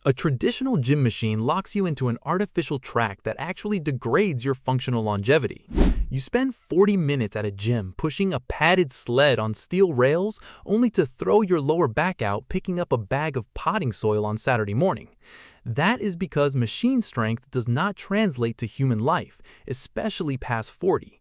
A traditional gym machine locks you into an artificial track that actually degrades your functional longevity. You spend 40 minutes at a gym pushing a padded sled on steel rails only to throw your lower back out picking up a bag of potting soil on Saturday morning. That is because machine strength does not translate to human life, especially past 40.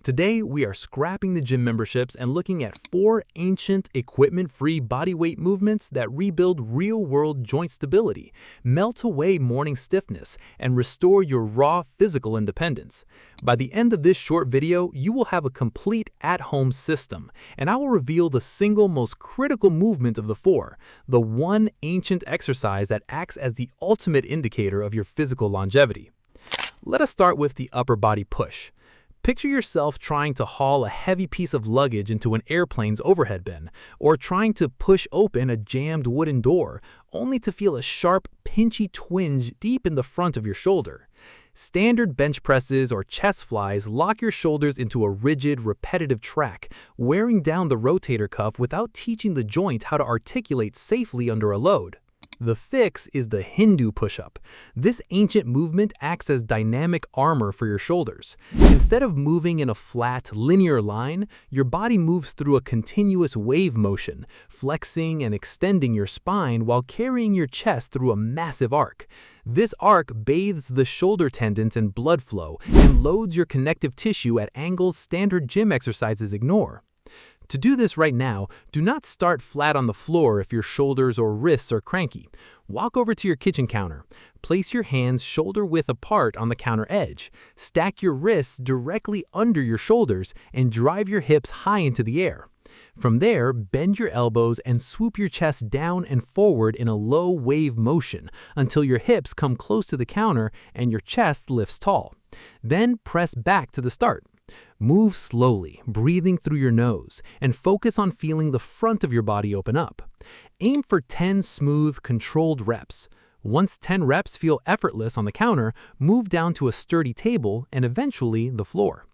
Today, we are scrapping the gym memberships and looking at 4 ancient, equipment-free bodyweight movements that rebuild real-world joint stability, melt away morning stiffness, and restore your raw physical independence. By the end of this short video, you will have a complete at-home system, and I will reveal the single most critical movement of the 4, the one ancient exercise that acts as the ultimate indicator of your physical longevity. Let us start with the upper body push. Picture yourself trying to haul a heavy piece of luggage into an airplane's overhead bin, or trying to push open a jammed wooden door, only to feel a sharp, pinchy twinge deep in the front of your shoulder. Standard bench presses or chest flies lock your shoulders into a rigid, repetitive track, wearing down the rotator cuff without teaching the joint how to articulate safely under a load. The fix is the Hindu push-up. This ancient movement acts as dynamic armor for your shoulders. Instead of moving in a flat, linear line, your body moves through a continuous wave motion, flexing and extending your spine while carrying your chest through a massive arc. This arc bathes the shoulder tendons in blood flow and loads your connective tissue at angles standard gym exercises ignore. To do this right now, do not start flat on the floor if your shoulders or wrists are cranky. Walk over to your kitchen counter. Place your hands shoulder-width apart on the counter edge. Stack your wrists directly under your shoulders and drive your hips high into the air. From there, bend your elbows and swoop your chest down and forward in a low wave motion until your hips come close to the counter and your chest lifts tall. Then press back to the start. Move slowly, breathing through your nose, and focus on feeling the front of your body open up. Aim for 10 smooth, controlled reps. Once 10 reps feel effortless on the counter, move down to a sturdy table and eventually the floor.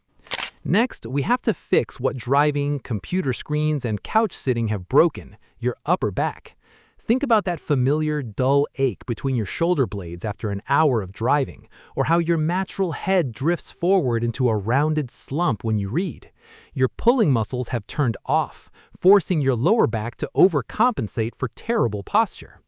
Next, we have to fix what driving, computer screens, and couch sitting have broken, your upper back. Think about that familiar, dull ache between your shoulder blades after an hour of driving, or how your natural head drifts forward into a rounded slump when you read. Your pulling muscles have turned off, forcing your lower back to overcompensate for terrible posture.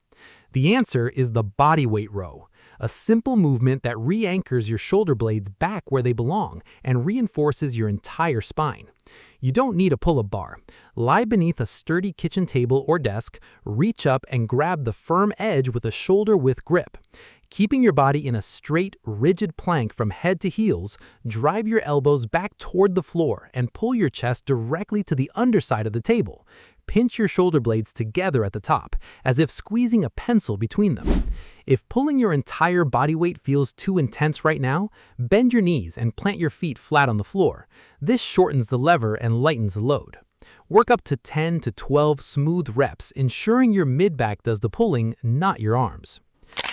The answer is the bodyweight row, a simple movement that re-anchors your shoulder blades back where they belong and reinforces your entire spine. You don't need a pull-up bar. Lie beneath a sturdy kitchen table or desk, reach up and grab the firm edge with a shoulder-width grip. Keeping your body in a straight, rigid plank from head to heels, drive your elbows back toward the floor and pull your chest directly to the underside of the table. Pinch your shoulder blades together at the top, as if squeezing a pencil between them. If pulling your entire body weight feels too intense right now, bend your knees and plant your feet flat on the floor. This shortens the lever and lightens the load. Work up to 10 to 12 smooth reps, ensuring your mid-back does the pulling, not your arms.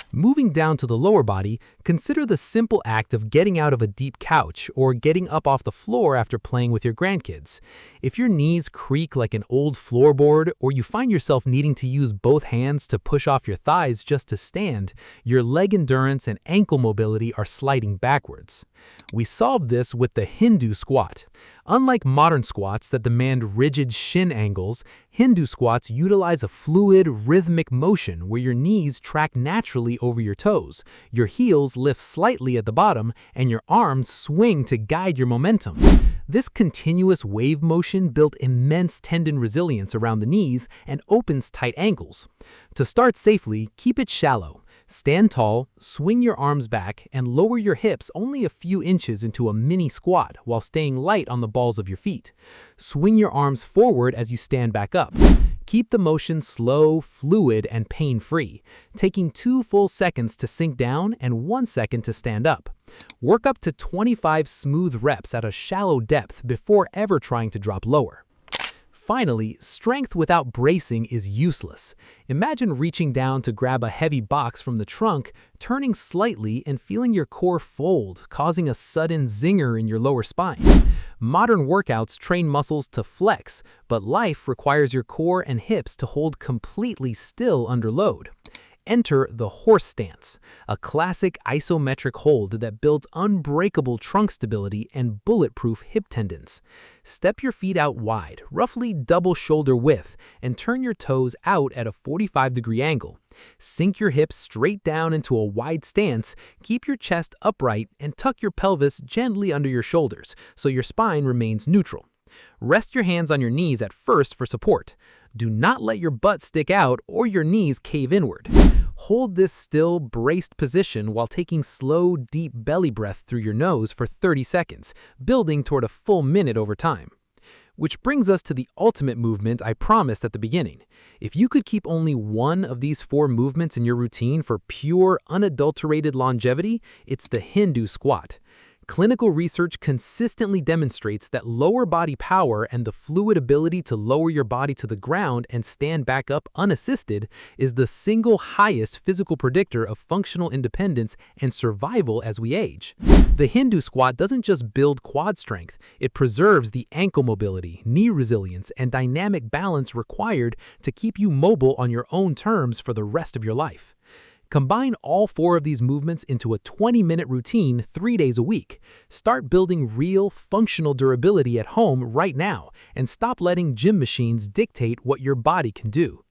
Moving down to the lower body, consider the simple act of getting out of a deep couch or getting up off the floor after playing with your grandkids. If your knees creak like an old floorboard or you find yourself needing to use both hands to push off your thighs just to stand, your leg endurance and ankle mobility are sliding backwards. We solved this with the Hindu squat. Unlike modern squats that demand rigid shin angles, Hindu squats utilize a fluid, rhythmic motion where your knees track naturally over your toes, your heels lift slightly at the bottom, and your arms swing to guide your momentum. This continuous wave motion built immense tendon resilience around the knees and opens tight ankles. To start safely, keep it shallow. Stand tall, swing your arms back, and lower your hips only a few inches into a mini squat while staying light on the balls of your feet. Swing your arms forward as you stand back up. Keep the motion slow, fluid, and pain-free, taking 2 full seconds to sink down and 1 second to stand up. Work up to 25 smooth reps at a shallow depth before ever trying to drop lower. Finally, strength without bracing is useless. Imagine reaching down to grab a heavy box from the trunk, turning slightly and feeling your core fold, causing a sudden zinger in your lower spine. Modern workouts train muscles to flex, but life requires your core and hips to hold completely still under load. Enter the horse stance, a classic isometric hold that builds unbreakable trunk stability and bulletproof hip tendons. Step your feet out wide, roughly double shoulder width, and turn your toes out at a 45-degree angle. Sink your hips straight down into a wide stance, keep your chest upright, and tuck your pelvis gently under your shoulders so your spine remains neutral. Rest your hands on your knees at first for support. Do not let your butt stick out or your knees cave inward. Hold this still, braced position while taking slow, deep belly breath through your nose for 30 seconds, building toward a full minute over time. Which brings us to the ultimate movement I promised at the beginning. If you could keep only one of these 4 movements in your routine for pure, unadulterated longevity, it's the Hindu squat. Clinical research consistently demonstrates that lower body power and the fluid ability to lower your body to the ground and stand back up unassisted is the single highest physical predictor of functional independence and survival as we age. The Hindu squat doesn't just build quad strength, it preserves the ankle mobility, knee resilience, and dynamic balance required to keep you mobile on your own terms for the rest of your life. Combine all 4 of these movements into a 20-minute routine 3 days a week. Start building real, functional durability at home right now, and stop letting gym machines dictate what your body can do.